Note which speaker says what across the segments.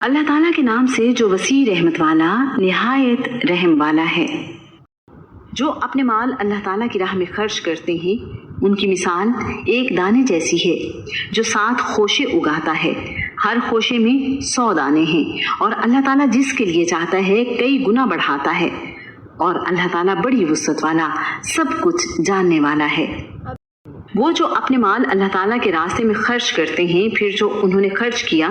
Speaker 1: اللہ تعالیٰ کے نام سے جو وسیع رحمت والا نہایت رحم والا ہے۔ جو اپنے مال اللہ تعالیٰ کی راہ میں خرچ کرتے ہیں ان کی مثال ایک دانے جیسی ہے جو 7 خوشے اگاتا ہے، ہر خوشے میں 100 دانے ہیں، اور اللہ تعالیٰ جس کے لیے چاہتا ہے کئی گنا بڑھاتا ہے، اور اللہ تعالیٰ بڑی وسعت والا سب کچھ جاننے والا ہے۔ وہ جو اپنے مال اللہ تعالیٰ کے راستے میں خرچ کرتے ہیں، پھر جو انہوں نے خرچ کیا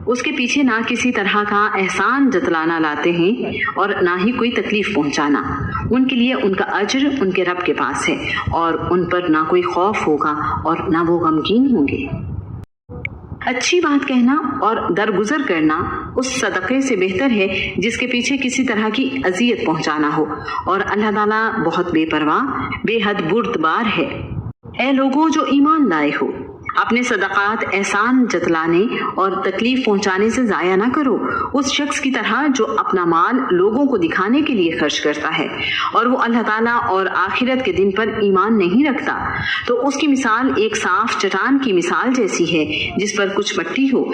Speaker 1: اس کے پیچھے نہ کسی طرح کا احسان جتلانا لاتے ہیں اور نہ ہی کوئی تکلیف پہنچانا، ان کے لیے ان کا اجر ان کے رب کے پاس ہے، اور ان پر نہ کوئی خوف ہوگا اور نہ وہ غمگین ہوں گے۔ اچھی بات کہنا اور درگزر کرنا اس صدقے سے بہتر ہے جس کے پیچھے کسی طرح کی اذیت پہنچانا ہو، اور اللہ تعالیٰ بہت بے پرواہ بے حد بردبار ہے۔ اے لوگوں جو ایمان لائے ہو، اپنے صدقات احسان جتلانے اور تکلیف پہنچانے سے ضائع نہ کرو، اس شخص کی طرح جو اپنا مال لوگوں کو دکھانے کے لیے خرچ کرتا ہے اور وہ اللہ تعالیٰ اور آخرت کے دن پر ایمان نہیں رکھتا، تو اس کی مثال ایک صاف چٹان کی مثال جیسی ہے جس پر کچھ مٹی ہو،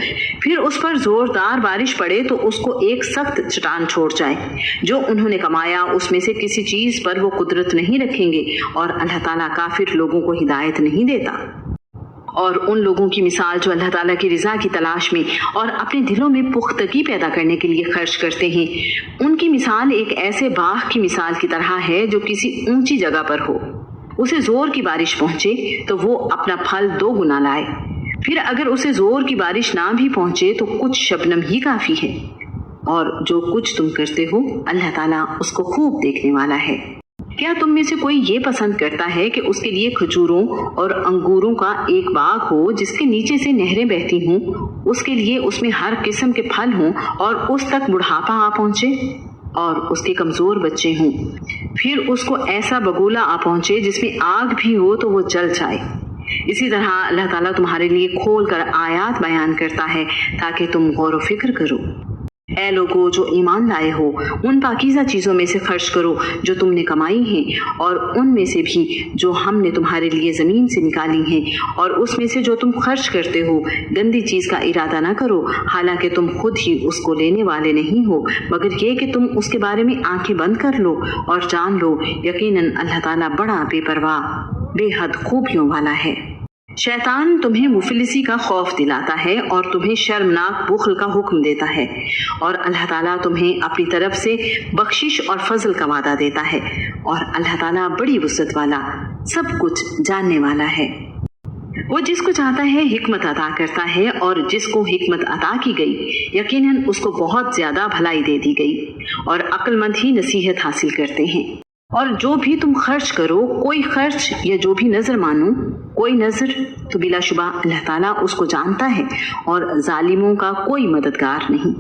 Speaker 1: پھر اس پر زوردار بارش پڑے تو اس کو ایک سخت چٹان چھوڑ جائے۔ جو انہوں نے کمایا اس میں سے کسی چیز پر وہ قدرت نہیں رکھیں گے، اور اللہ تعالیٰ کافر لوگوں کو ہدایت نہیں دیتا۔ اور ان لوگوں کی مثال جو اللہ تعالیٰ کی رضا کی تلاش میں اور اپنے دلوں میں پختگی پیدا کرنے کے لیے خرچ کرتے ہیں، ان کی مثال ایک ایسے باغ کی مثال کی طرح ہے جو کسی اونچی جگہ پر ہو، اسے زور کی بارش پہنچے تو وہ اپنا پھل 2 گنا لائے، پھر اگر اسے زور کی بارش نہ بھی پہنچے تو کچھ شبنم ہی کافی ہے، اور جو کچھ تم کرتے ہو اللہ تعالیٰ اس کو خوب دیکھنے والا ہے۔ کیا تم میں سے کوئی یہ پسند کرتا ہے کہ اس کے لیے کھجوروں اور انگوروں کا ایک باغ ہو جس کے نیچے سے نہریں بہتی ہوں، اس کے لیے اس میں ہر قسم کے پھل ہوں اور اس تک بڑھاپا آ پہنچے اور اس کے کمزور بچے ہوں، پھر اس کو ایسا بگولا آ پہنچے جس میں آگ بھی ہو تو وہ جل جائے؟ اسی طرح اللہ تعالیٰ تمہارے لیے کھول کر آیات بیان کرتا ہے تاکہ تم غور و فکر کرو۔ اے لوگو جو ایمان لائے ہو، ان پاکیزہ چیزوں میں سے خرچ کرو جو تم نے کمائی ہیں، اور ان میں سے بھی جو ہم نے تمہارے لیے زمین سے نکالی ہیں، اور اس میں سے جو تم خرچ کرتے ہو گندی چیز کا ارادہ نہ کرو، حالانکہ تم خود ہی اس کو لینے والے نہیں ہو، مگر یہ کہ تم اس کے بارے میں آنکھیں بند کر لو اور جان لو یقیناً اللہ تعالیٰ بڑا بے پرواہ بے حد خوبیوں والا ہے۔ شیطان تمہیں مفلسی کا خوف دلاتا ہے اور تمہیں شرمناک بخل کا حکم دیتا ہے، اور اللہ تعالیٰ تمہیں اپنی طرف سے بخشش اور فضل کا وعدہ دیتا ہے، اور اللہ تعالیٰ بڑی وسعت والا سب کچھ جاننے والا ہے۔ وہ جس کو چاہتا ہے حکمت عطا کرتا ہے، اور جس کو حکمت عطا کی گئی یقیناً اس کو بہت زیادہ بھلائی دے دی گئی، اور عقل مند ہی نصیحت حاصل کرتے ہیں۔ اور جو بھی تم خرچ کرو، کوئی خرچ یا جو بھی نظر مانو، کوئی نظر، تو بلا شبہ اللہ تعالیٰ اس کو جانتا ہے، اور ظالموں کا کوئی مددگار نہیں۔